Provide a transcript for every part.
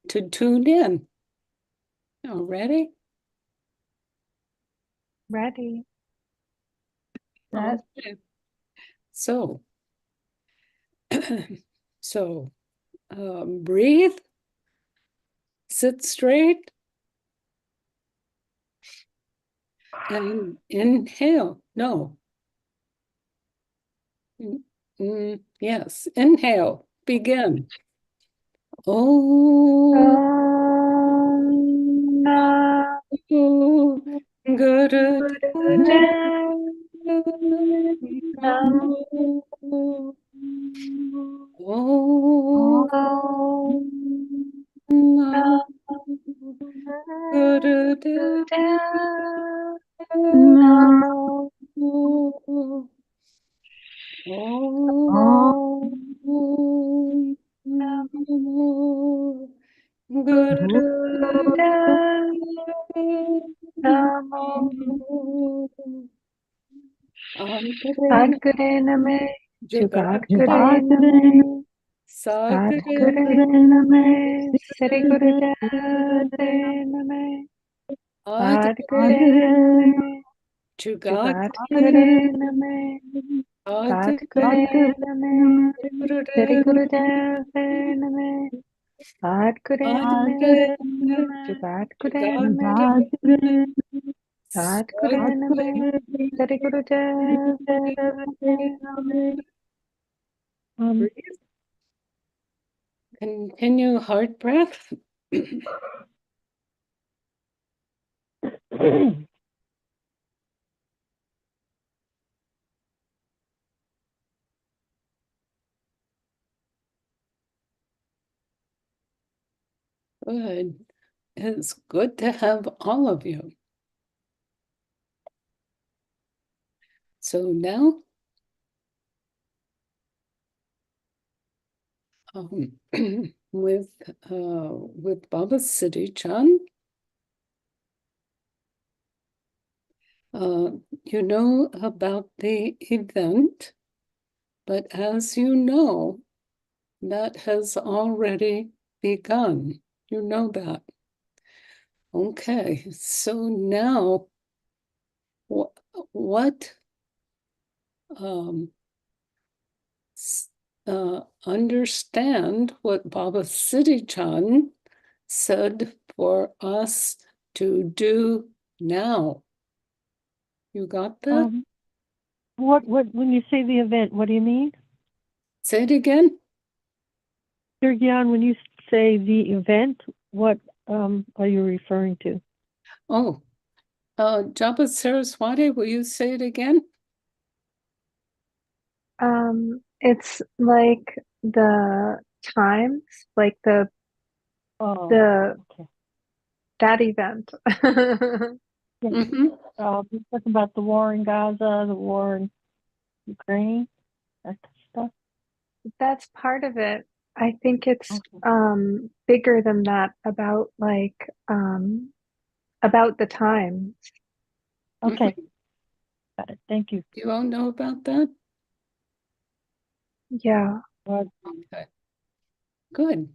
to tune in. All ready? Ready. Yes. Okay. So, breathe, sit straight, and inhale. No. Yes, inhale, begin. Oh, Guru Adgare name, Jugat Guru Gare name, Sadguru Sadgare name, Sri Guru Deve name, Adgare name, Jugat Jugat Gare name, Adgare name, Sri Guru Deve name, Adgare name, Jugat Gare name, Adgare name, Sri Guru Deve name. Breathe. Continue heart breath. Good. It's good to have all of you. So now, with Baba Siri Chand, you know about the event, but as you know, that has already begun. You know that. Okay, so now, what understand what Baba Siri Chand said for us to do now. You got that? What when you say the event, what do you mean? Say it again. Sir Gian, when you say the event, what are you referring to? Oh, Japa Saraswati, will you say it again? It's like the times, like the Okay. that event. Yeah. We're talking about the war in Gaza, the war in Ukraine, that stuff. That's part of it. I think it's bigger than that, about about the times. Okay. Got it. Thank you. You all know about that? Yeah. Okay. Good.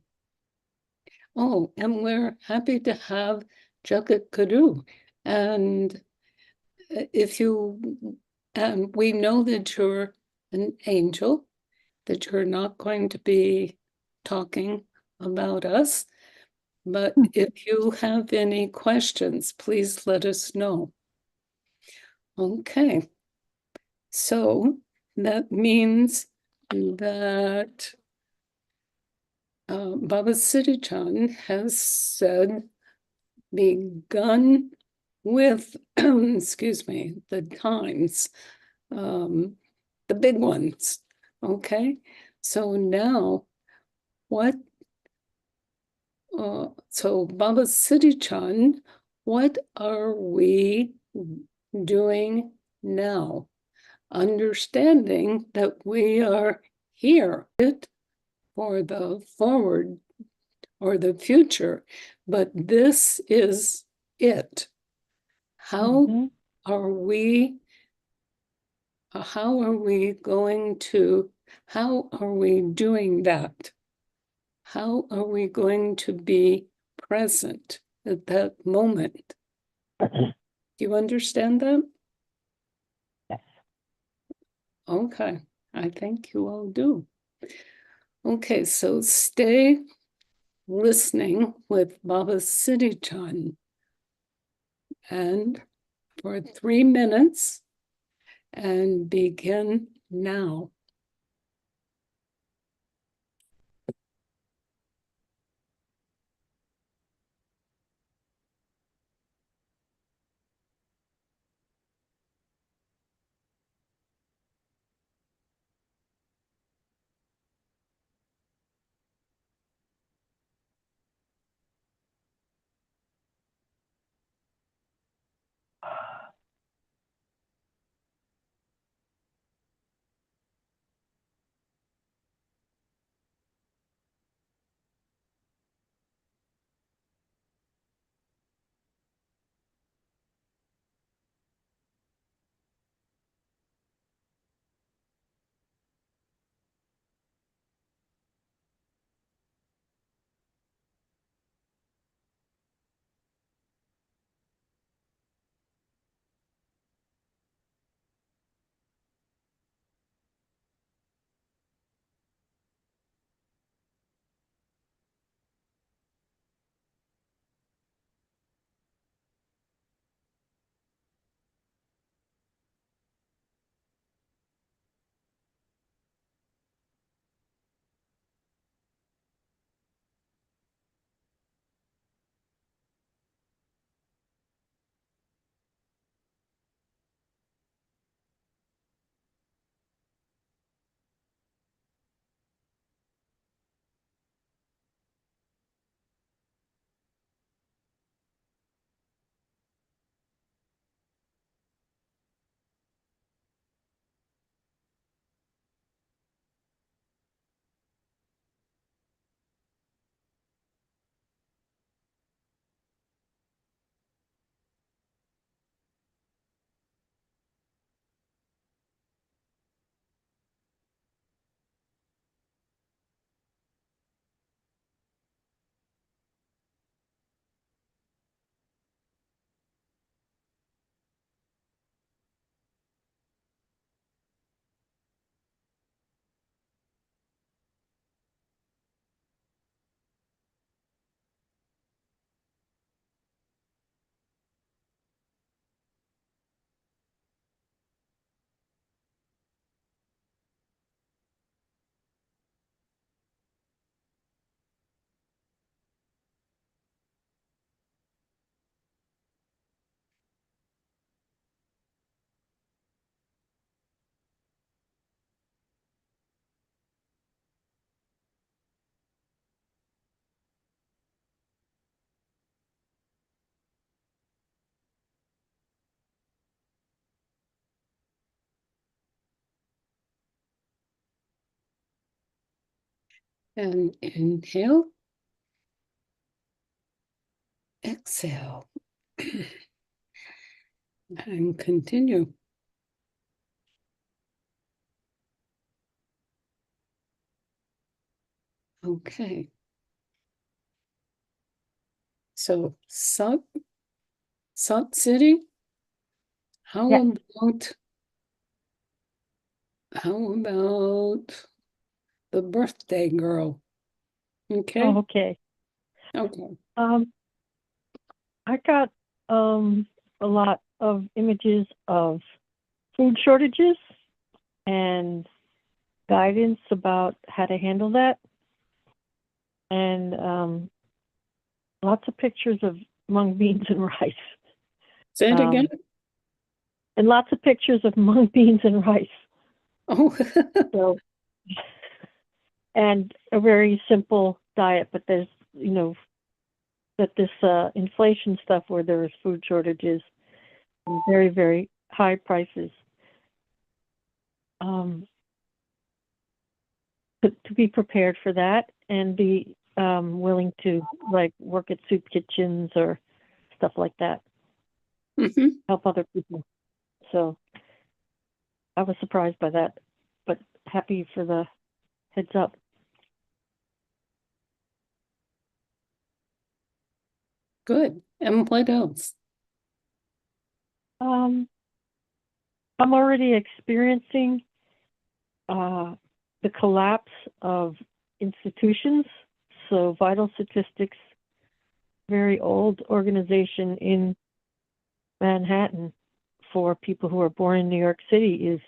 Oh, and we're happy to have Jagat Guru. And if you, we know that you're an angel, that you're not going to be talking about us, but if you have any questions, please let us know. Okay, so that means that Baba Siri Chand has said, begun with, excuse me, the times, the big ones. Okay, so now so Baba Siri Chand, what are we doing now? Understanding that we are here for the forward or the future, but this is it. How are we doing that? how are we going to be present at that moment? Do you understand that? Yes. Okay, I think you all do. Okay, so stay listening with Baba Siri Chand, and for 3 minutes, and begin now. And inhale, exhale, and continue. Okay. So, Sat City, how Yeah. about the birthday girl? Okay. Oh, okay. Okay. I got a lot of images of food shortages and guidance about how to handle that, and lots of pictures of mung beans and rice. Say it again. And lots of pictures of mung beans and rice. Oh. So, and a very simple diet, but there's, that this inflation stuff where there's food shortages and very, very high prices. To be prepared for that and be willing to work at soup kitchens or stuff like that. Mm-hmm. Help other people. So I was surprised by that, but happy for the heads up. Good. And what else? I'm already experiencing the collapse of institutions. So Vital Statistics, very old organization in Manhattan for people who are born in New York City, is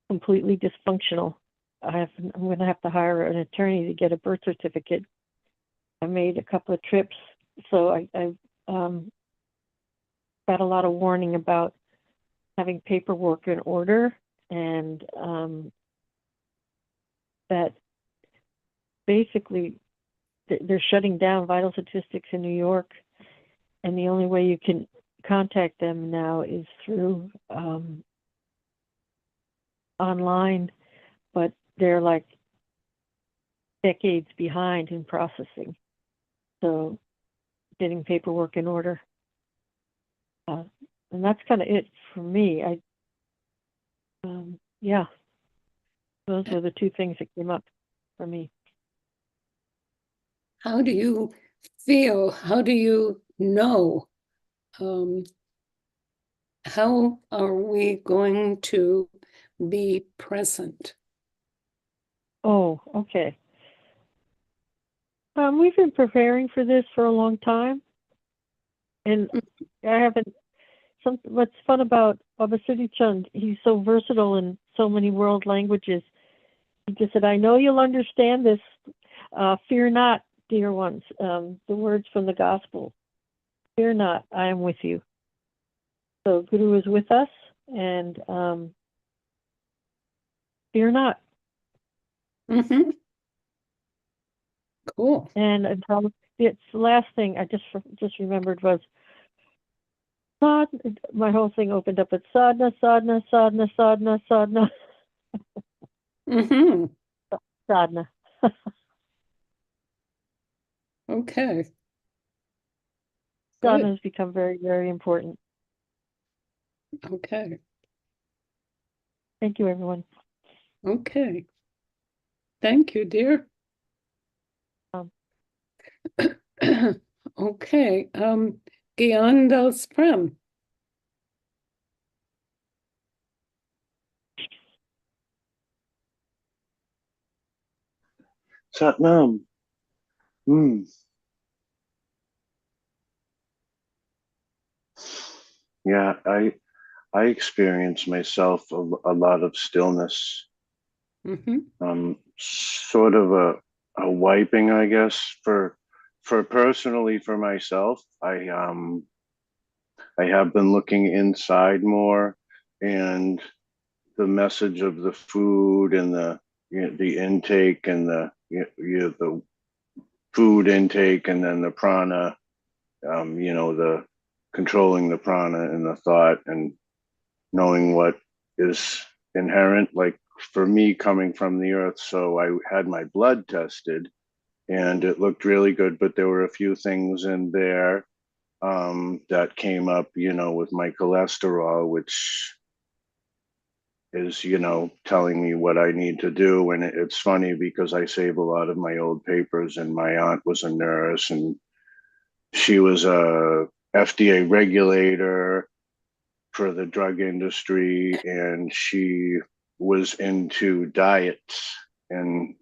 completely dysfunctional. I'm going to have to hire an attorney to get a birth certificate. I made a couple of trips, so I got a lot of warning about having paperwork in order, and that basically they're shutting down Vital Statistics in New York, and the only way you can contact them now is through online, but they're like decades behind in processing. So getting paperwork in order. And that's kind of it for me. Yeah, those were the two things that came up for me. How do you feel? How do you know? How are we going to be present? Oh, okay. We've been preparing for this for a long time, and I haven't. What's fun about Baba Siri Chand, he's so versatile in so many world languages. He just said, "I know you'll understand this. Fear not, dear ones." The words from the gospel. Fear not, I am with you. So Guru is with us, and fear not. Mm-hmm. Cool. And it's the last thing I just remembered was sadhana. My whole thing opened up at sadhana, sadhana, sadhana, sadhana, sadhana, Mm-hmm. sadhana. Okay. Sadhana Good. has become very, very important. Okay. Thank you, everyone. Okay. Thank you, dear. Okay. Gian The Times. Satnam. Yeah, I experience myself a lot of stillness, Mm-hmm. sort of a wiping, I guess, for personally for myself. I have been looking inside more, and the message of the food and the intake and the food intake and then the prana, the controlling the prana and the thought and knowing what is inherent. Like for me, coming from the earth, so I had my blood tested and it looked really good, but there were a few things in there that came up, with my cholesterol, which is, telling me what I need to do. And it's funny because I save a lot of my old papers, and my aunt was a nurse and she was a FDA regulator for the drug industry, and she was into diets. And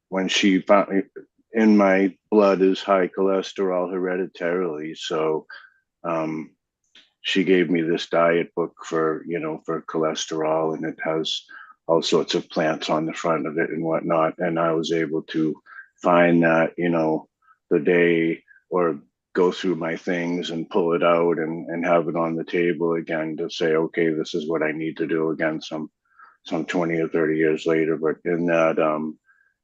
when she found in my blood is high cholesterol hereditarily, so um, she gave me this diet book for cholesterol, and it has all sorts of plants on the front of it and whatnot. And I was able to find that, the day, or go through my things and pull it out and have it on the table again to say, okay, this is what I need to do again some 20 or 30 years later. But in that What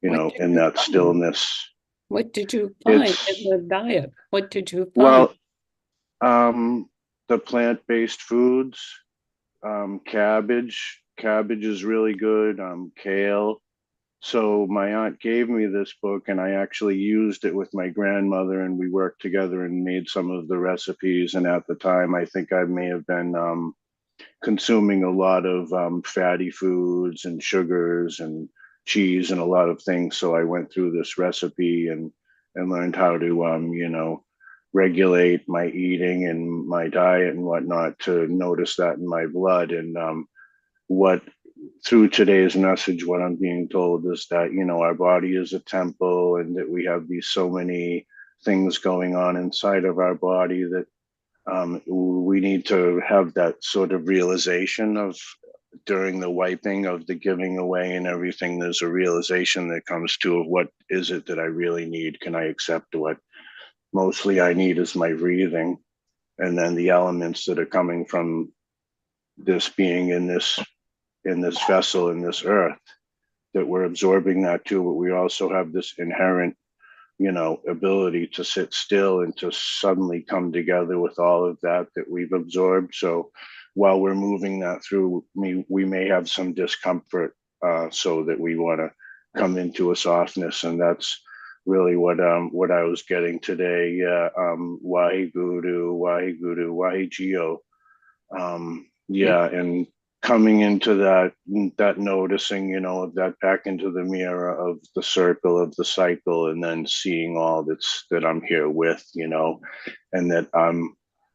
did in you that find? stillness, What did you find in it's the diet? What did you find? well, the plant-based foods, cabbage is really good, kale. So my aunt gave me this book, and I actually used it with my grandmother, and we worked together and made some of the recipes. And at the time, I think I may have been consuming a lot of fatty foods and sugars and cheese and a lot of things. So I went through this recipe and learned how to regulate my eating and my diet and whatnot to notice that in my blood. And what through today's message, what I'm being told is that, our body is a temple and that we have these so many things going on inside of our body that we need to have that sort of realization of during the wiping of the giving away and everything, there's a realization that comes to of what is it that I really need? Can I accept what mostly I need is my breathing? And then the elements that are coming from this being in this vessel, in this earth, that we're absorbing that too, but we also have this inherent, ability to sit still and to suddenly come together with all of that we've absorbed. So while we're moving that through, we may have some discomfort, so that we want to come into a softness, and that's really what I was getting today. Wahi Guru, Wahi Guru, Wahi Geo. Yeah, and coming into that noticing, of that back into the mirror of the circle of the cycle, and then seeing all that I'm here with, and that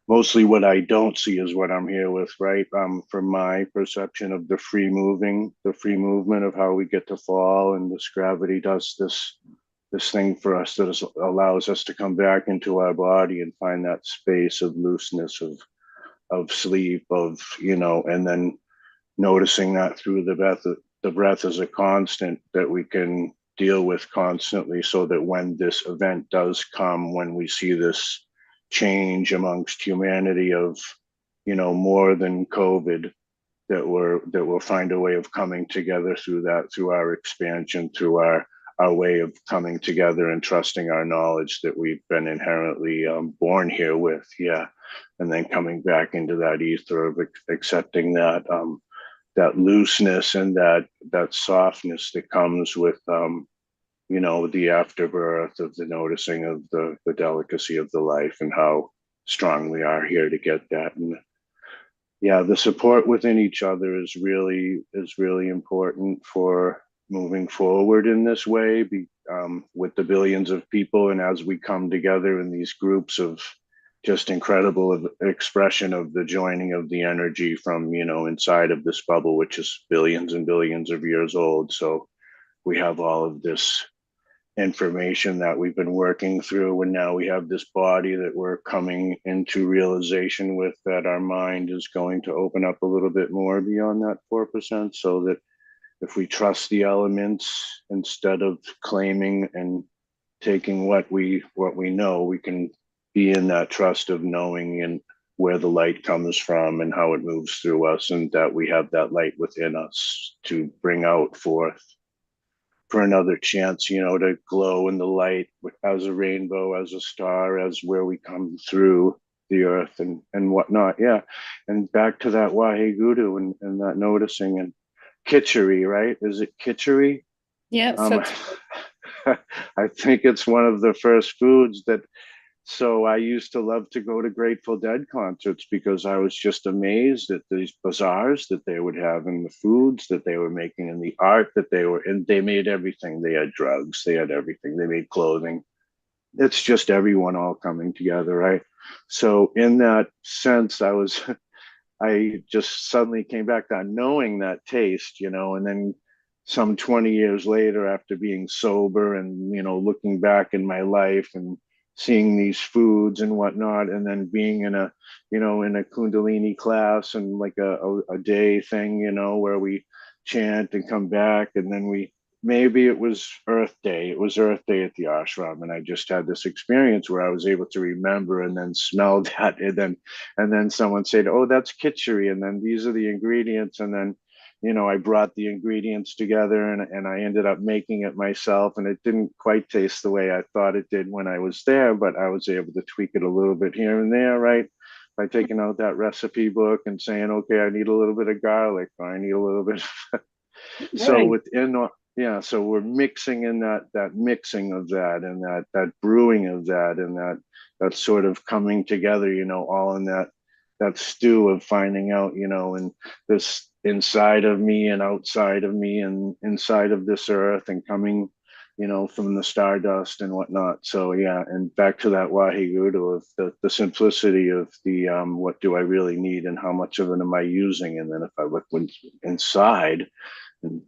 mostly what I don't see is what I'm here with, right? From my perception of the free movement of how we get to fall, and this gravity does this thing for us that allows us to come back into our body and find that space of looseness, of sleep, and then noticing that through the breath is a constant that we can deal with constantly, so that when this event does come, when we see this change amongst humanity of, more than COVID, that we'll find a way of coming together through our expansion, through our way of coming together and trusting our knowledge that we've been inherently born here with. Yeah. And then coming back into that ether of accepting that looseness and that softness that comes with the afterbirth of the noticing of the delicacy of the life, and how strong we are here to get that. And yeah, the support within each other is really important for moving forward in this way, with the billions of people, and as we come together in these groups of just incredible expression of the joining of the energy from, inside of this bubble, which is billions and billions of years old. So we have all of this information that we've been working through, and now we have this body that we're coming into realization with, that our mind is going to open up a little bit more beyond that 4%, so that if we trust the elements instead of claiming and taking what we know, we can be in that trust of knowing and where the light comes from and how it moves through us, and that we have that light within us to bring out forth for another chance, to glow in the light as a rainbow, as a star, as where we come through the earth and whatnot. Yeah. And back to that Wahe Guru and that noticing, and kitchery, right? Is it kitchery? Yes, Um, that's I think it's one of the first foods that, so I used to love to go to Grateful Dead concerts because I was just amazed at these bazaars that they would have, and the foods that they were making, and the art that and they made everything. They had drugs, they had everything, they made clothing. It's just everyone all coming together, right? So in that sense, I just suddenly came back on knowing that taste, and then some 20 years later, after being sober and, looking back in my life and seeing these foods and whatnot, and then being in a Kundalini class and like a day thing, where we chant and come back. And then maybe it was Earth Day. It was Earth Day at the ashram. And I just had this experience where I was able to remember and then smell that. And then someone said, oh, that's kitchery. And then these are the ingredients. And then, I brought the ingredients together and I ended up making it myself. And it didn't quite taste the way I thought it did when I was there, but I was able to tweak it a little bit here and there, right? By taking out that recipe book and saying, okay, I need a little bit of garlic, or I need a little bit. So right. yeah, so we're mixing in that mixing of that, and that brewing of that, and that sort of coming together, all in that stew of finding out, and this inside of me and outside of me and inside of this earth, and coming from the stardust and whatnot. So yeah, and back to that Waheguru of the simplicity of the what do I really need and how much of it am I using? And then if I look inside and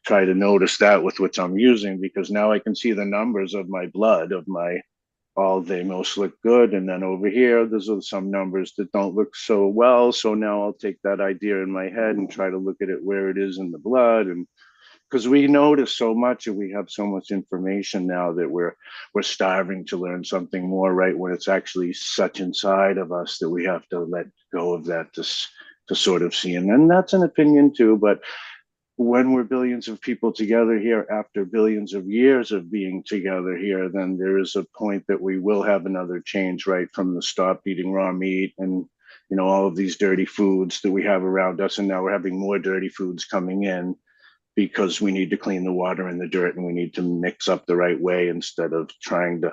try to notice that with which I'm using, because now I can see the numbers of my blood, of my all they most look good. And then over here, there's some numbers that don't look so well. So now I'll take that idea in my head and try to look at it where it is in the blood. And because we notice so much and we have so much information now that we're starving to learn something more, right? When it's actually such inside of us that we have to let go of that to sort of see. And then that's an opinion too, but when we're billions of people together here after billions of years of being together here, then there is a point that we will have another change, right? From the stop eating raw meat and all of these dirty foods that we have around us, and now we're having more dirty foods coming in because we need to clean the water and the dirt, and we need to mix up the right way instead of trying to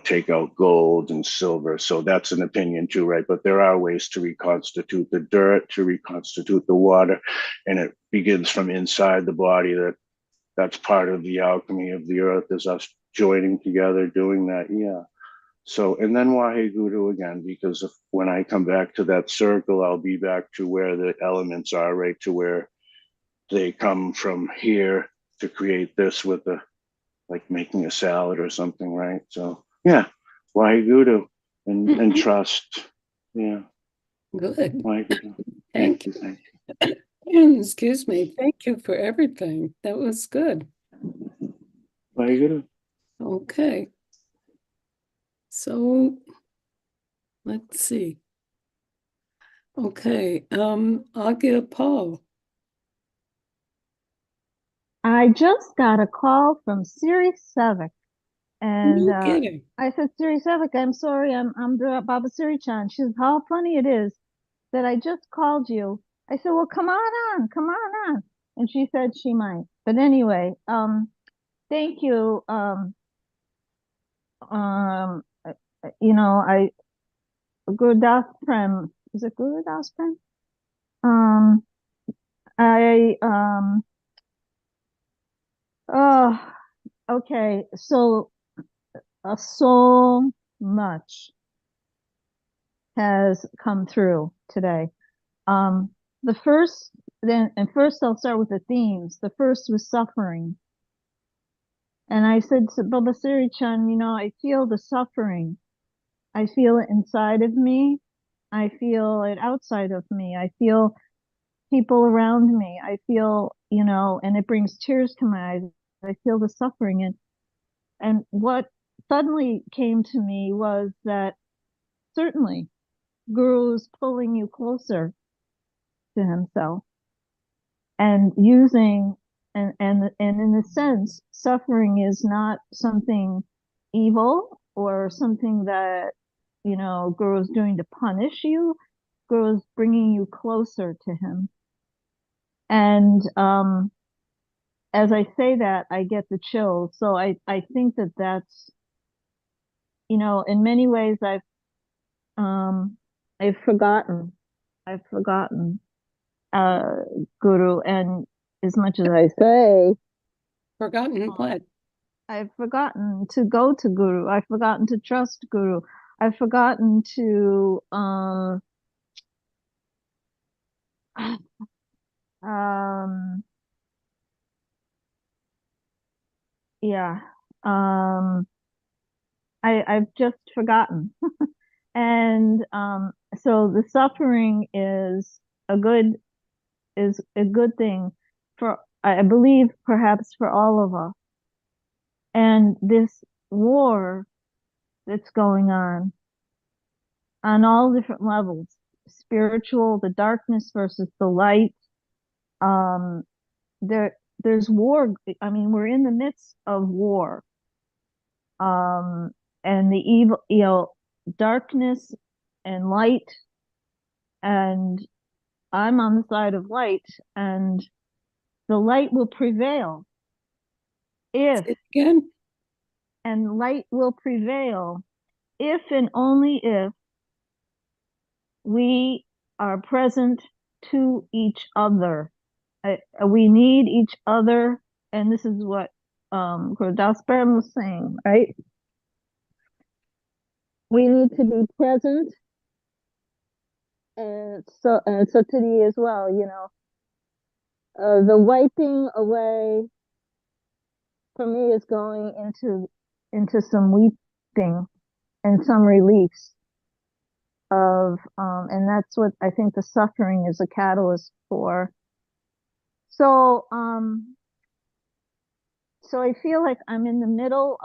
take out gold and silver. So that's an opinion too, right? But there are ways to reconstitute the dirt, to reconstitute the water, and it begins from inside the body. That's part of the alchemy of the earth, is us joining together, doing that. Yeah. So, and then Waheguru again, because when I come back to that circle, I'll be back to where the elements are, right? To where they come from here to create this with the like making a salad or something, right? So yeah, Waheguru and trust. Yeah, Good. Waheguru. Thank Thank you, thank you. Excuse me. Thank you for everything. That was good. you. Waheguru. Okay. So let's see. Okay, Agia Paul. I just got a call from Siri Savick, and No kidding. I said, Siri Savick, I'm sorry, I'm Baba Siri Chand. She says, how funny it is that I just called you. I said, well, come on. And she said she might. But anyway, thank you. I Gurudas Prem. Is it Gurudas Prem? I oh okay. So so much has come through today. The first, first I'll start with the themes. The first was suffering. And I said to Baba Siri Chand, I feel the suffering. I feel it inside of me. I feel it outside of me. I feel people around me. I feel, and it brings tears to my eyes. I feel the suffering. And what suddenly came to me was that certainly Guru's pulling you closer to himself and using, and in a sense, suffering is not something evil or something that, Guru's doing to punish you. Guru's bringing you closer to him. And as I say that, I get the chills. So I think that that's, in many ways I've forgotten Guru, and as much as I say, Forgotten what? I've forgotten to go to Guru. I've forgotten to trust Guru. I've forgotten to um yeah I've just forgotten. And so the suffering is a good thing for, I believe, perhaps for all of us. And this war that's going on all different levels, spiritual, the darkness versus the light, um there's war. I mean, we're in the midst of war, and the evil, darkness and light, and I'm on the side of light, and the light will prevail if, Say it again? and light will prevail if and only if we are present to each other. We need each other, and this is what Gurdas Bram was saying, right? We need to be present, and so today as well, the wiping away for me is going into some weeping and some release of and that's what I think the suffering is a catalyst for. So so I feel like I'm in the midst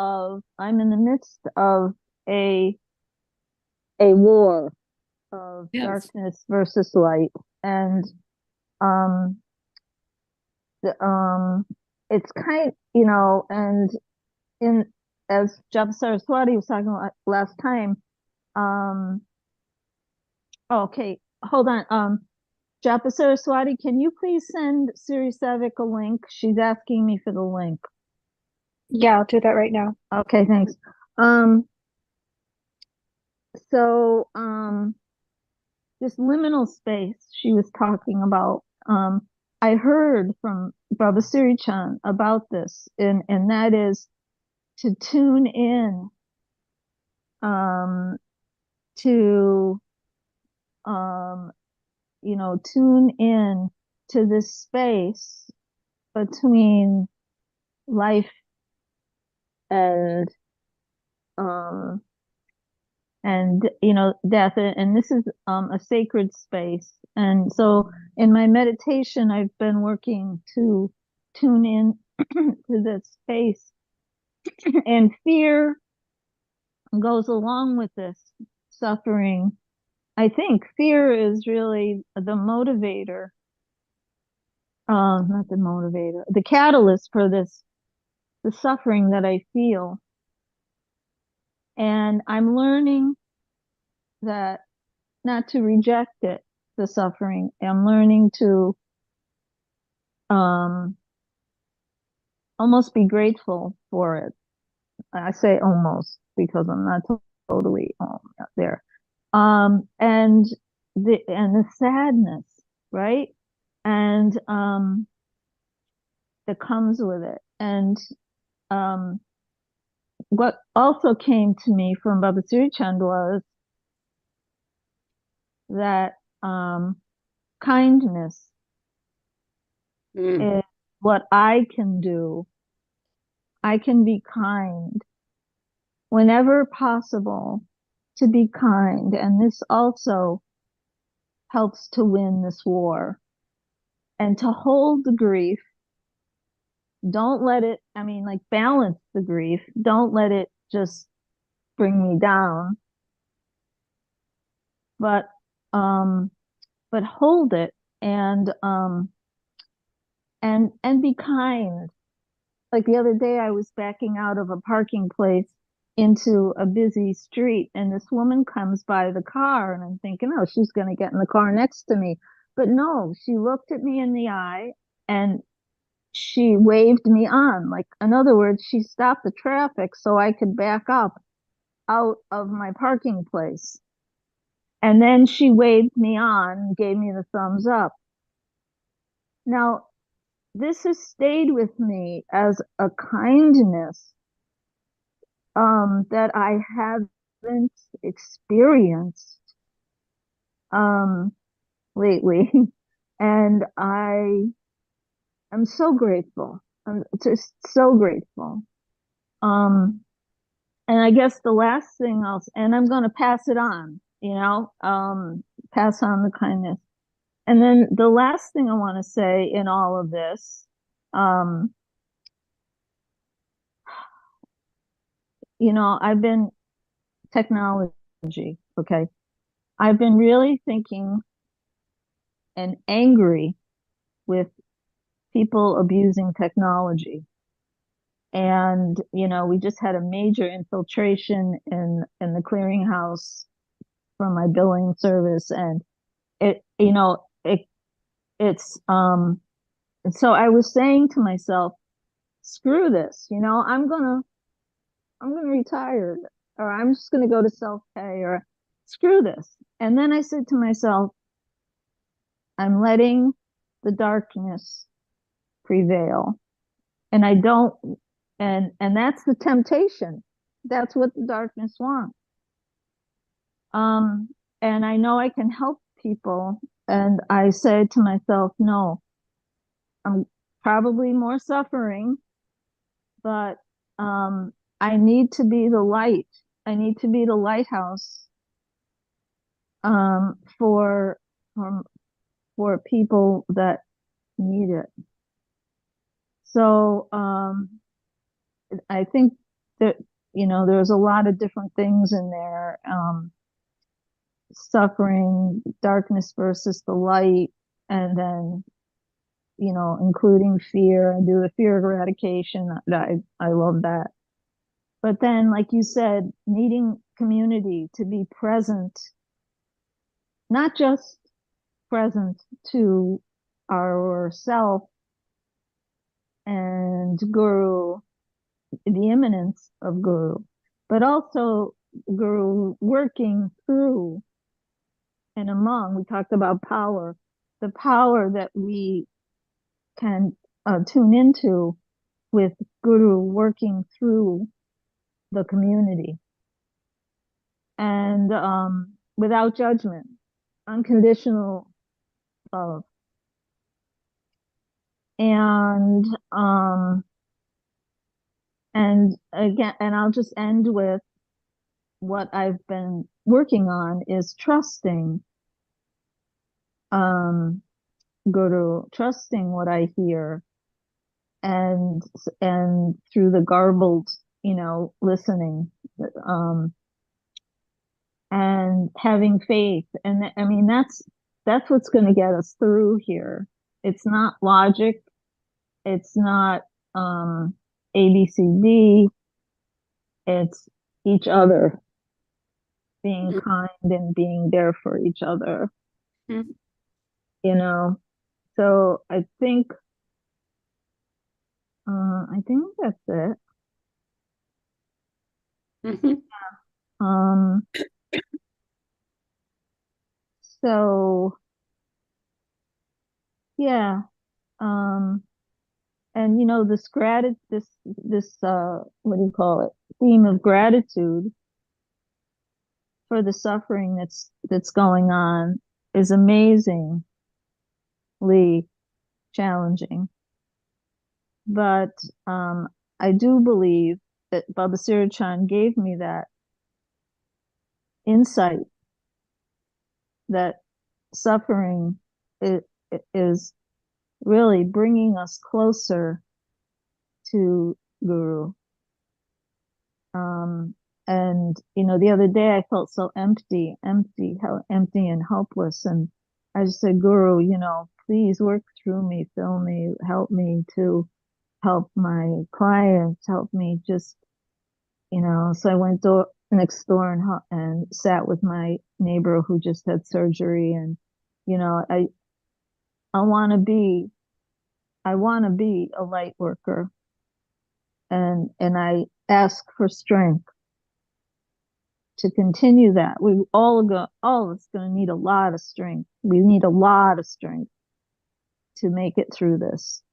of a war of Yes. darkness versus light. And um the, it's and in as Jab Saraswati was talking about last time, um okay, hold on. Japa Saraswati, can you please send Siri Savick a link? She's asking me for the link. Yeah, I'll do that right now. Okay, thanks. Um, so this liminal space she was talking about, I heard from Baba Siri Chand about this, and that is to tune in to tune in to this space between life and um death, and this is a sacred space. And so in my meditation I've been working to tune in to this space, and fear goes along with this suffering. I think fear is really the motivator, not the motivator, the catalyst for the suffering that I feel. And I'm learning that not to reject it, the suffering. I'm learning to almost be grateful for it. I say almost because I'm not totally there. And the sadness, right? And that comes with it. And what also came to me from Baba Siri Chand was that kindness is what I can do. I can be kind whenever possible, to be kind. And this also helps to win this war, and to hold the grief. Don't let it, like, balance the grief. Don't let it just bring me down, but hold it, and be kind. Like the other day I was backing out of a parking place into a busy street, and this woman comes by the car, and I'm thinking, oh, she's going to get in the car next to me. But no, she looked at me in the eye and she waved me on. Like, in other words, she stopped the traffic so I could back up out of my parking place. And then she waved me on and gave me the thumbs up. Now, this has stayed with me as a kindness that I haven't experienced lately. And I'm so grateful. I'm just so grateful. And I guess the last thing and I'm going to pass it on, pass on the kindness. And then the last thing I want to say in all of this, I've been technology, okay? I've been really thinking and angry with people abusing technology. And, we just had a major infiltration in the clearinghouse from my billing service. And it's so I was saying to myself, screw this, I'm gonna retire, or I'm just gonna go to self-pay, or screw this. And then I said to myself, I'm letting the darkness prevail. And And that's the temptation. That's what the darkness wants. And I know I can help people. And I say to myself, no, I'm probably more suffering, but I need to be the light. I need to be the lighthouse for people that need it. So I think that, there's a lot of different things in there. Suffering, darkness versus the light, and then, including fear. I do the fear eradication. I love that. But then, like you said, needing community to be present, not just present to our self and Guru, the immanence of Guru, but also Guru working through and among. We talked about power, the power that we can tune into with Guru working through the community, and without judgment, unconditional love. And again, and I'll just end with what I've been working on is trusting Guru, trusting what I hear, and through the garbled, listening, and having faith. And I mean, that's what's going to get us through here. It's not logic. It's not ABCD. It's each other, being kind and being there for each other. So I think that's it. So yeah. And this what do you call it, theme of gratitude for the suffering that's going on is amazingly challenging. But I do believe that Baba Siri Chand gave me that insight that suffering is really bringing us closer to Guru. And the other day I felt so empty and helpless, and I just said, Guru, please work through me, fill me, help me to help my clients, help me just, so I went next door and sat with my neighbor who just had surgery, and I want to be a light worker, and I ask for strength to continue that. All of us going to need a lot of strength. We need a lot of strength to make it through this.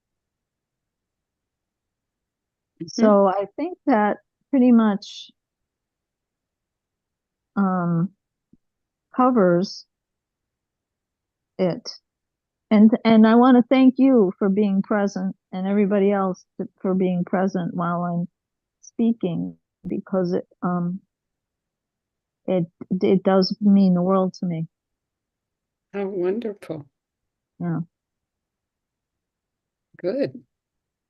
So I think that pretty much covers it. And I want to thank you for being present, and everybody else for being present while I'm speaking, because it does mean the world to me. How wonderful. Yeah. Good.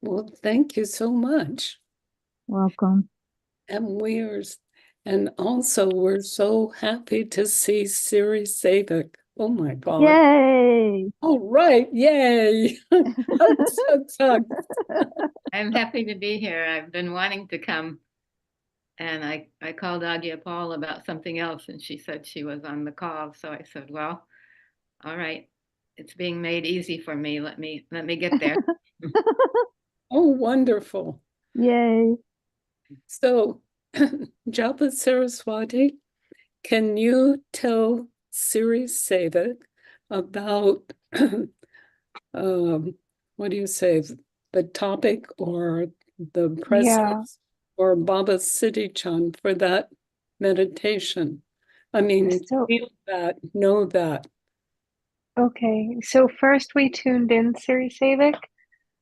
Well, thank you so much. Welcome. And also we're so happy to see Siri Savik. Oh my God. Yay! All right, yay. Hugs, hugs, hugs. I'm happy to be here. I've been wanting to come, and I called Agya Paul about something else, and she said she was on the call. So I said, well, all right, it's being made easy for me. Let me get there. Oh, wonderful. Yay. So, Japa Saraswati, can you tell Siri Savik about what do you say, the topic or the presence, or Baba Siri Chand for that meditation. I mean, So, feel that, know that. okay. So first we tuned in Siri Savik,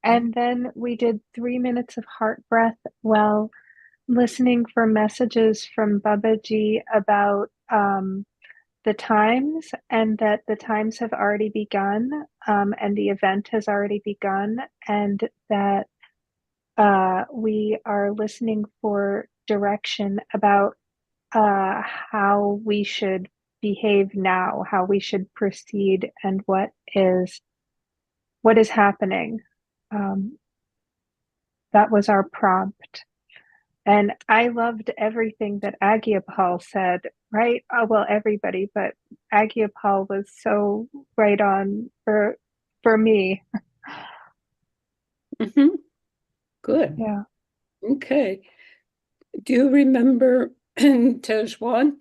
and then we did 3 minutes of heart breath while listening for messages from Babaji about the times, and that the times have already begun, and the event has already begun, and that we are listening for direction about how we should behave now, how we should proceed, and what is happening. Um, that was our prompt. And I loved everything that Agyapal said, right? Well, everybody, but Agyapal was so right on for me. Mhm. Good. Yeah. Okay. Do you remember Tejwan?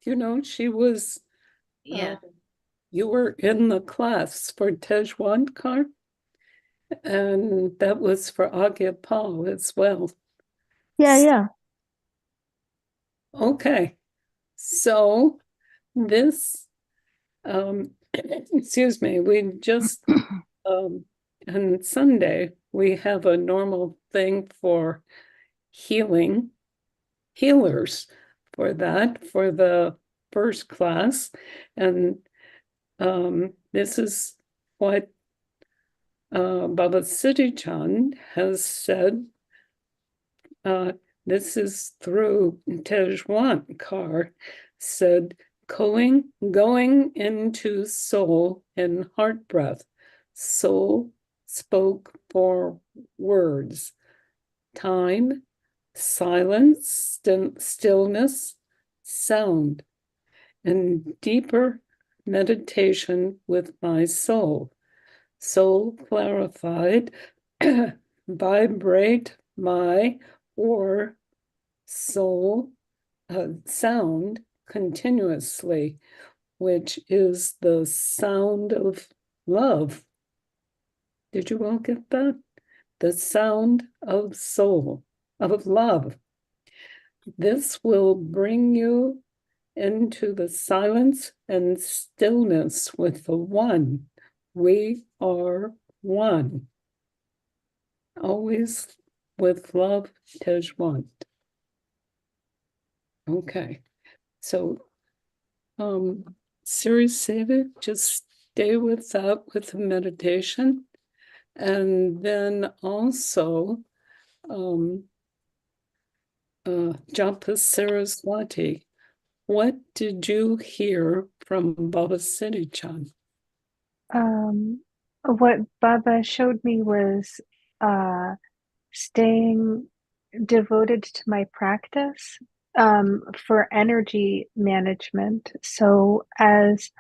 You know, she was, Yeah. you were in the class for Tejwan, and that was for Agyapal as well. Yeah. Okay. So this, excuse me, we just, on Sunday, we have a normal thing for healers for that, for the first class. And this is what Baba Siri Chand has said. This is through Tejwan said, going into soul and heart breath. Soul spoke 4 words: time, silence, stillness, sound, and deeper meditation with my soul. Soul clarified, vibrate my or soul sound continuously, which is the sound of love. Did you all get that? The sound of soul, of love. This will bring you into the silence and stillness with the one. We are one. Always with love, Tejwan. Okay. So, Siri Savik, just stay with that with the meditation. And then also, Japa Saraswati, what did you hear from Baba Siri Chand? What Baba showed me was staying devoted to my practice for energy management. So as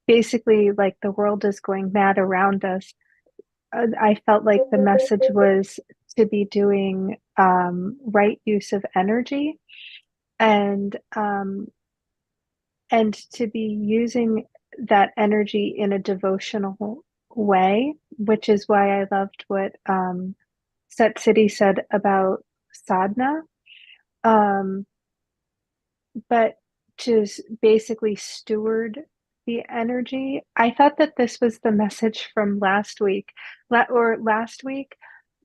basically like the world is going mad around us, I felt like the message was to be doing right use of energy, and to be using that energy in a devotional way, which is why I loved what Sat City said about sadhana. Um, but to basically steward the energy. I thought that this was the message from last week. Last week,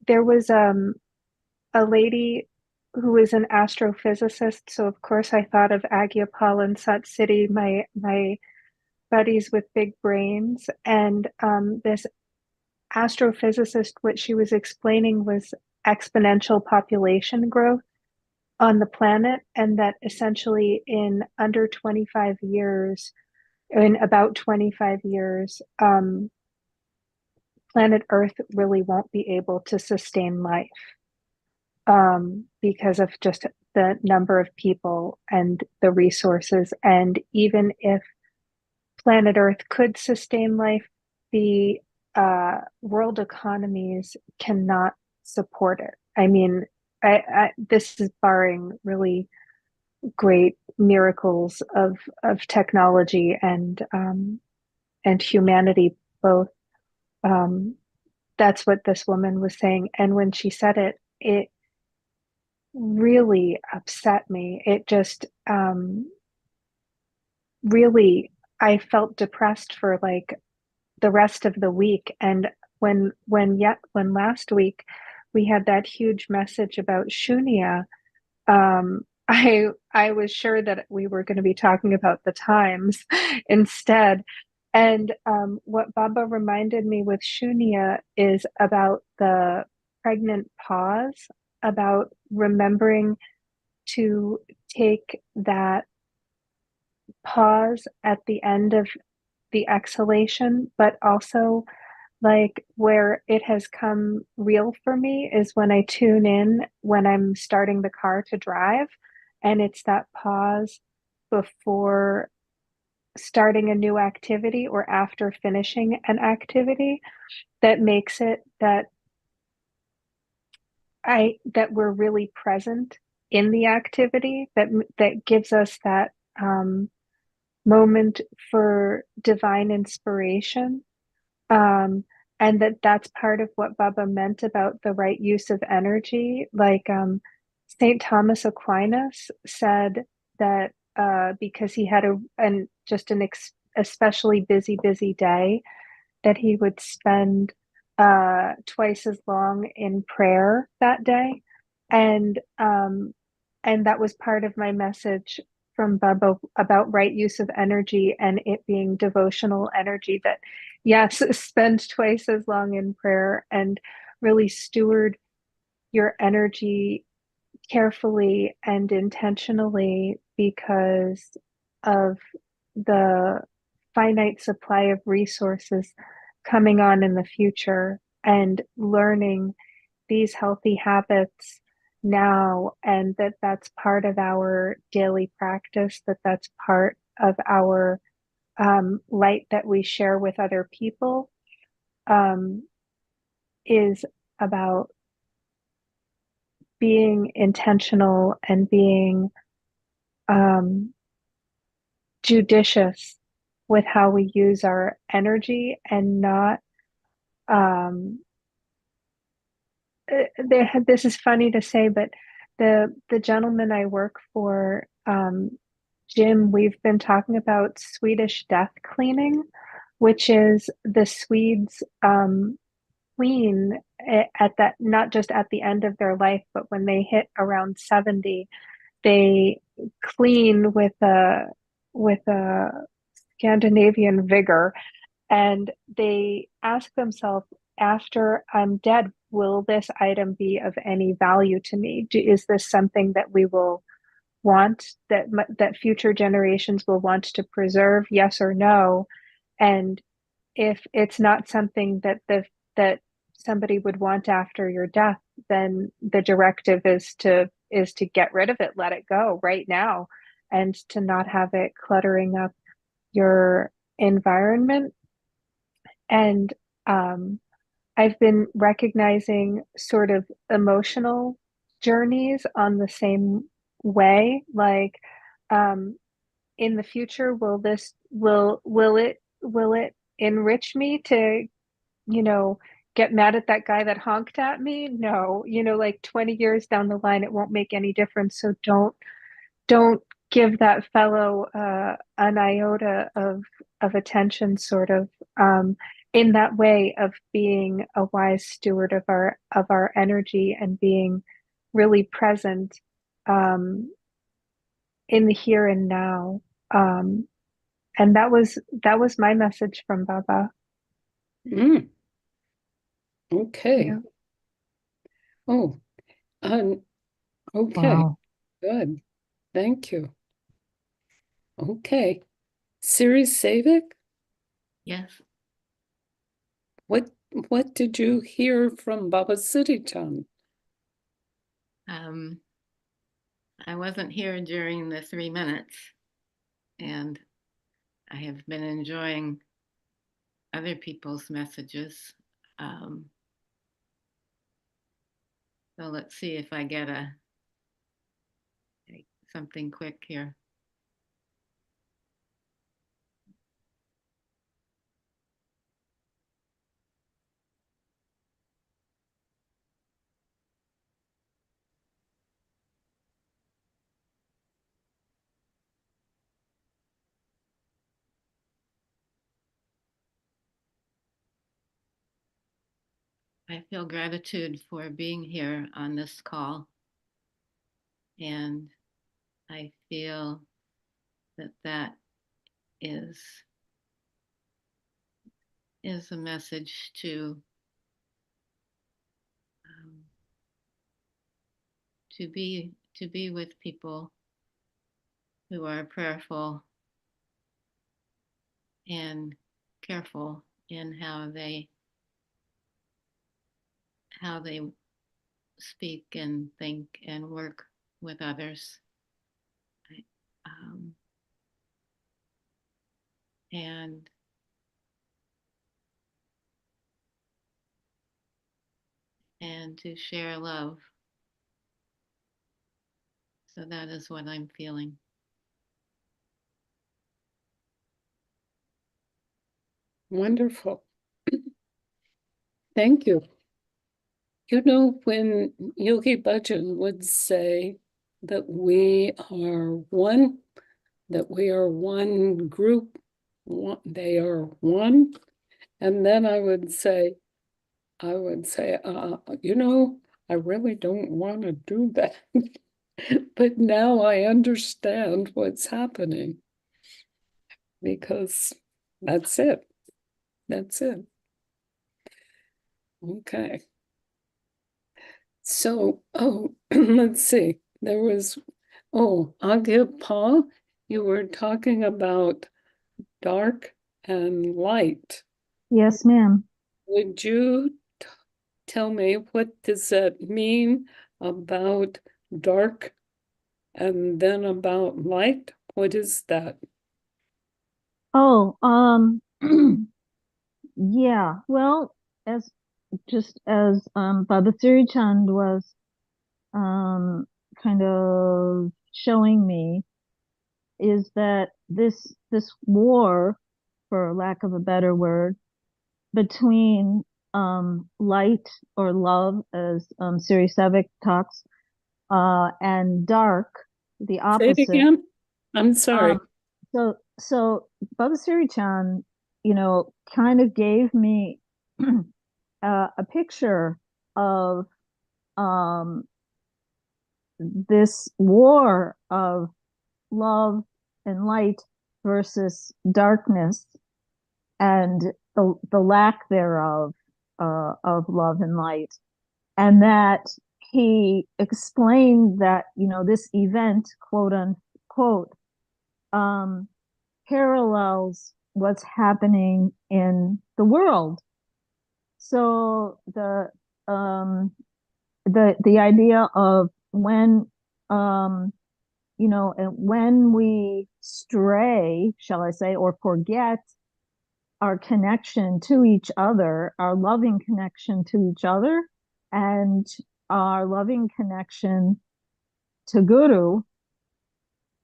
there was a lady who is an astrophysicist. So of course I thought of Agyapal and Sat City, my buddies with big brains. And this astrophysicist, what she was explaining was exponential population growth on the planet, and that essentially in about 25 years, planet Earth really won't be able to sustain life because of just the number of people and the resources. And even if planet Earth could sustain life, the world economies cannot support it. I mean, this is barring really great miracles of technology and humanity both. that's what this woman was saying. And when she said it, it really upset me. It just really, I felt depressed for like the rest of the week. And when last week we had that huge message about Shunya, I was sure that we were going to be talking about the times instead. And what Baba reminded me with Shunya is about the pregnant pause, about remembering to take that pause at the end of the exhalation, but also like where it has come real for me is when I tune in when I'm starting the car to drive, and it's that pause before starting a new activity or after finishing an activity that makes it that we're really present in the activity, that gives us that moment for divine inspiration. And that's part of what Baba meant about the right use of energy. Like Saint Thomas Aquinas said that because he had just an especially busy day, that he would spend twice as long in prayer that day, and that was part of my message from Baba about right use of energy and it being devotional energy. That yes, spend twice as long in prayer and really steward your energy carefully and intentionally because of the finite supply of resources coming on in the future, and learning these healthy habits now, and that's part of our daily practice, that's part of our light that we share with other people, is about being intentional and being judicious with how we use our energy, and not this is funny to say, but the gentleman I work for, Jim, we've been talking about Swedish death cleaning, which is the Swedes clean at that, not just at the end of their life, but when they hit around 70, they clean with a Scandinavian vigor, and they ask themselves, after I'm dead, will this item be of any value to me? Is this something that we will want, that future generations will want to preserve? Yes or no? And if it's not something that somebody would want after your death, then the directive is to get rid of it, let it go right now, and to not have it cluttering up your environment. And I've been recognizing sort of emotional journeys on the same way. Like, in the future, will it enrich me to, get mad at that guy that honked at me? No, like 20 years down the line, it won't make any difference. So don't give that fellow an iota of attention, sort of, in that way of being a wise steward of our energy and being really present in the here and now. And that was my message from Baba. Mm, okay. Yeah. Oh, um, okay. Wow. Good. Thank you. Okay. Siri Savik, Yes. what did you hear from Baba Siri Chand? I wasn't here during the 3 minutes, and I have been enjoying other people's messages. So let's see if I get something quick here. I feel gratitude for being here on this call. And I feel that that is a message to be with people who are prayerful and careful in how they speak and think and work with others. Um, and to share love. So that is what I'm feeling. Wonderful. Thank you. You know, when Yogi Bhajan would say that we are one, that we are one group, they are one, and then I would say, you know, I really don't want to do that. But now I understand what's happening because that's it. That's it. Okay. So, let's see. There was, Agya Paul, you were talking about dark and light. Yes, ma'am. Would you tell me what does that mean about dark and then about light? What is that? Oh, yeah. Well, as Baba Siri Chand was kind of showing me, is that this war, for lack of a better word, between light or love, as Siri Sevik talks, and dark, the Say it opposite. again. I'm sorry. So Baba Siri Chan, kind of gave me a picture of um, this war of love and light versus darkness, and the lack thereof of love and light, and that he explained that this event, quote unquote, parallels what's happening in the world. So the idea of when when we stray, shall I say, or forget our connection to each other, our loving connection to each other, and our loving connection to Guru,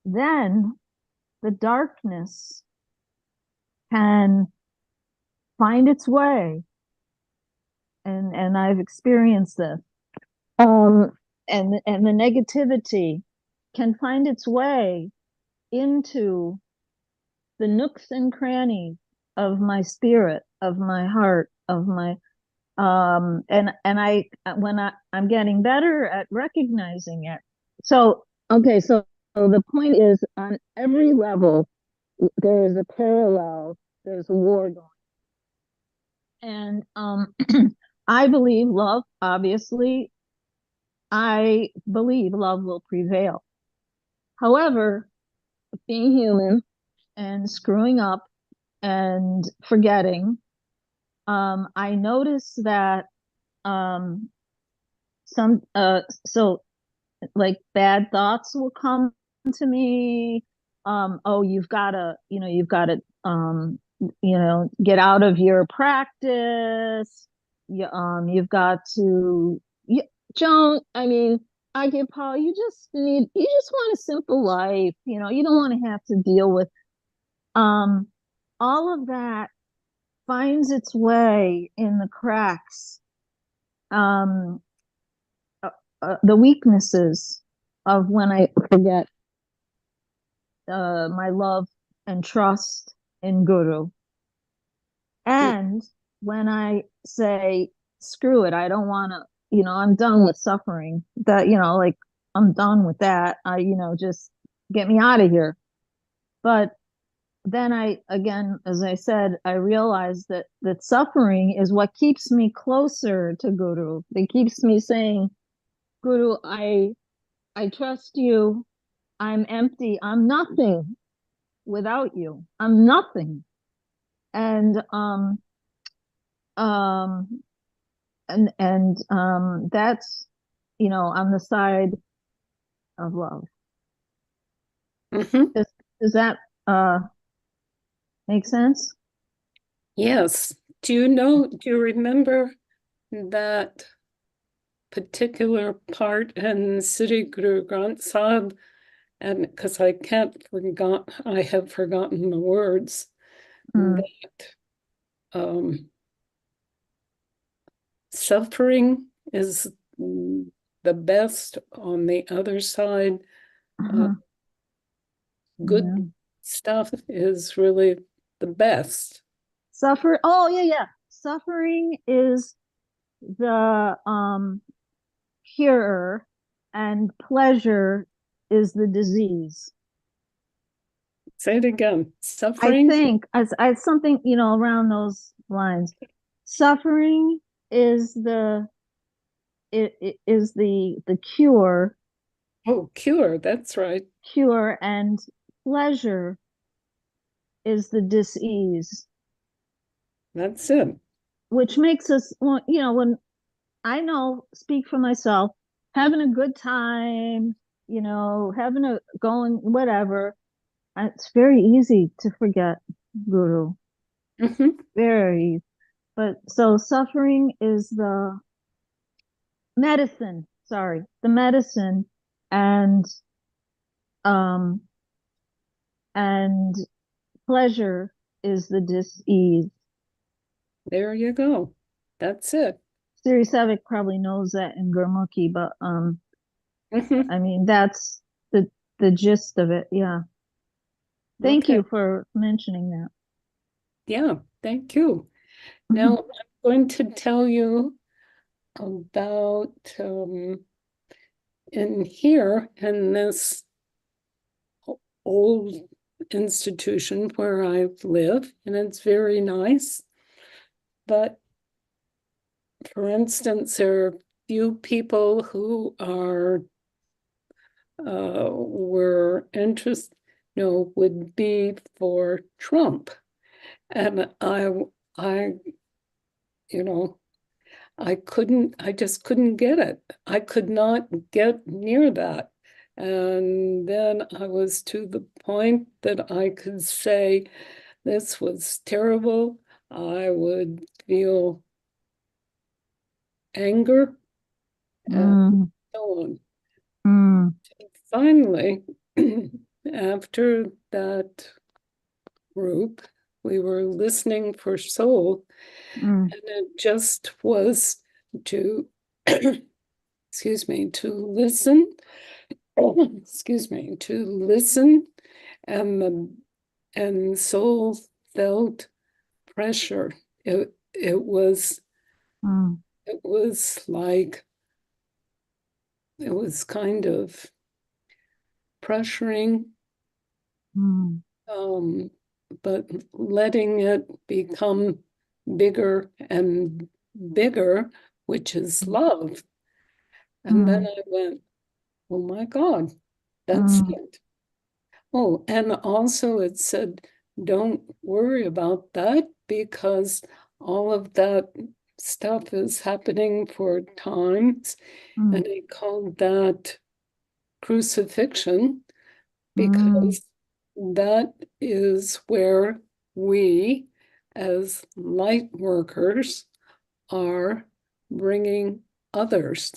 then the darkness can find its way. And I've experienced this. And the negativity can find its way into the nooks and crannies of my spirit, of my heart, of my and I when I'm getting better at recognizing it. So okay, so the point is, on every level there is a parallel, there's a war going. And I believe love, obviously, I believe love will prevail. However, being human and screwing up and forgetting, I notice that some so like bad thoughts will come to me. Oh, get out of your practice. You've got to, Joan, I mean, I get Paul, you just want a simple life. You don't want to have to deal with um all of that finds its way in the cracks, um the weaknesses of when I forget my love and trust in Guru. And when I say, screw it. I don't want to, I'm done with suffering. That, like I'm done with that. Just get me out of here. But then again, as I said, I realized that suffering is what keeps me closer to Guru. It keeps me saying, Guru, I trust you. I'm empty. I'm nothing without you. I'm nothing. And um that's on the side of love. Hmm. Does that make sense? Yes. Do you remember that particular part in Sri Guru Granth Sahib? And because I have forgotten the words, Mm, that suffering is the best. On the other side, uh-huh. good Yeah. stuff is really the best. Oh, yeah. Suffering is the cure, and pleasure is the disease. Say it again. I Suffering. think as something, around those lines. Suffering is it is the Oh, cure. That's right. cure, and pleasure is the disease, That's it. which makes us, well, when I speak for myself, having a good time, having a going, whatever, it's very easy to forget Guru. Hmm. Very. But so suffering is the medicine, sorry, the medicine, and um and pleasure is the disease. There you go. That's it. Siri Savick probably knows that in Gurmukhi, but Hmm. I mean that's the gist of it. Yeah. Thank Okay. you for mentioning that. Yeah. Thank you. Now I'm going to tell you about in here in this old institution where I live, and it's very nice. But for instance, there are few people who were interested, would be for Trump, and I, you know, I just couldn't get it. I could not get near that. And then I was to the point that I could say this was terrible. I would feel anger and Mm, so on. mm, Finally, after that group, we were listening for soul, mm, and it just was to, excuse me, to listen, excuse me, to listen, and soul felt pressure. mm, It was like it was kind of pressuring, mm, um, but letting it become bigger and bigger, which is love. And then mm, I went, oh my God, that's mm, it. Oh, and also it said, don't worry about that because all of that stuff is happening for times. mm, And they called that crucifixion mm, because that is where we, as light workers, are bringing others.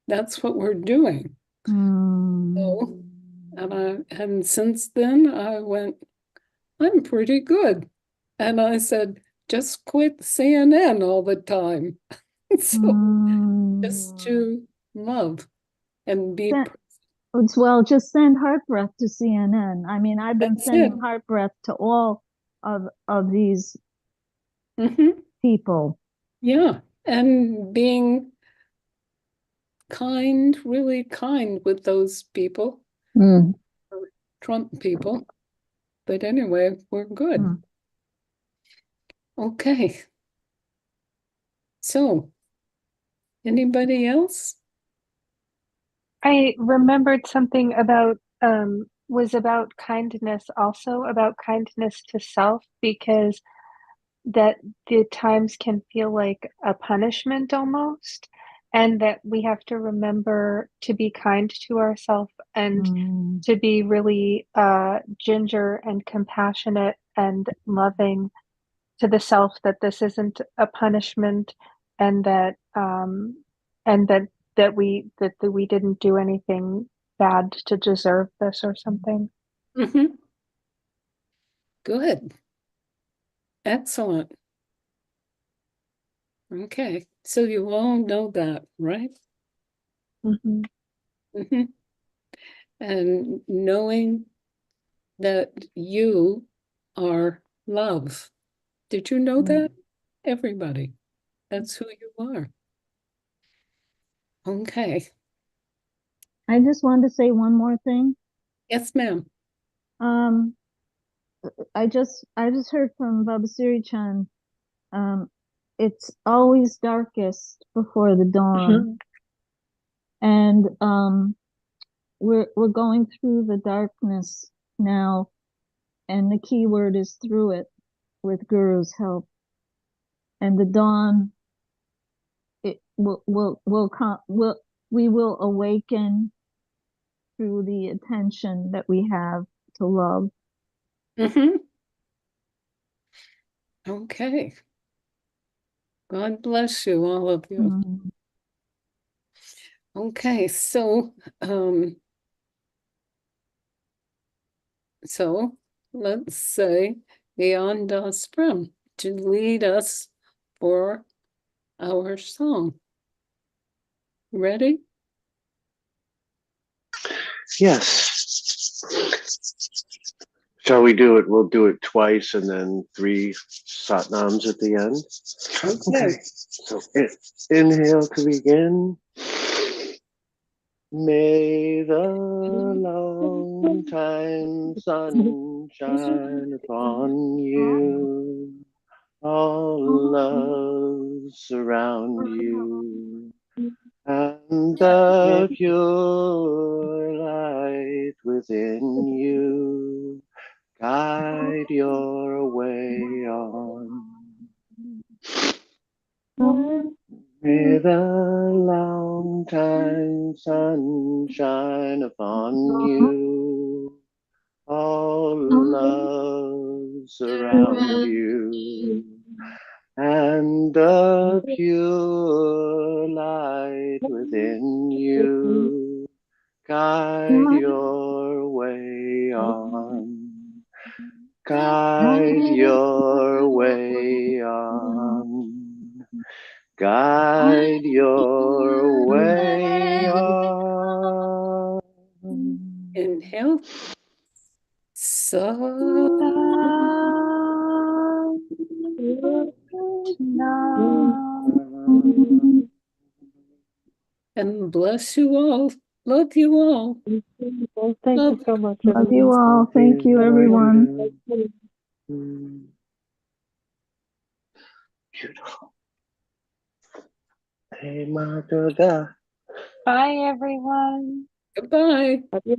That's what we're doing. mm. So, and since then I went, I'm pretty good. And I said, just quit CNN all the time. So just Mm. to love and be, Send, well, just send heart breath to CNN. I mean, I've been that's it. sending heart breath to all of these Hmm. people. Yeah. and being kind, really kind with those people, Mm. Trump people. But anyway, we're good. Mm. Okay. So, anybody else? I remembered something about was about kindness, also about kindness to self, because that the times can feel like a punishment almost, and that we have to remember to be kind to ourselves and Mm. to be really ginger and compassionate and loving to the self, that this isn't a punishment, and that that we didn't do anything bad to deserve this or something. Mm-hmm. Good. Excellent. Okay. So you all know that, right? Mm-hmm. Mm-hmm. And knowing that you are love. Did you know that? Everybody. That's who you are. Okay. I just wanted to say one more thing. Yes, ma'am. Um, I just heard from Baba Siri Chand. Um, it's always darkest before the dawn, and we're going through the darkness now, and the key word is through it with Guru's help. And the dawn, it will come. We will awaken through the attention that we have to love. Mm-hmm. Okay. God bless you, all of you. Mm. Okay, so let's say Gian Das Prim to lead us for our song. Ready? Yes. Shall we do it? We'll do it twice and then 3 satnams at the end. Okay. So inhale to begin. May the long time sun shine upon you. All love surround you. And the pure light within you guide your way on. May the long time sun shine upon you. All love surround you. And the pure light within you guide your way on. Guide your way on. Guide your way on. Inhale. So and bless you all. Love you all. Well, thank you so much. Love you all. Thank you, everyone. Beautiful. Hey, Ma Durga. Bye, everyone. Goodbye. Everyone.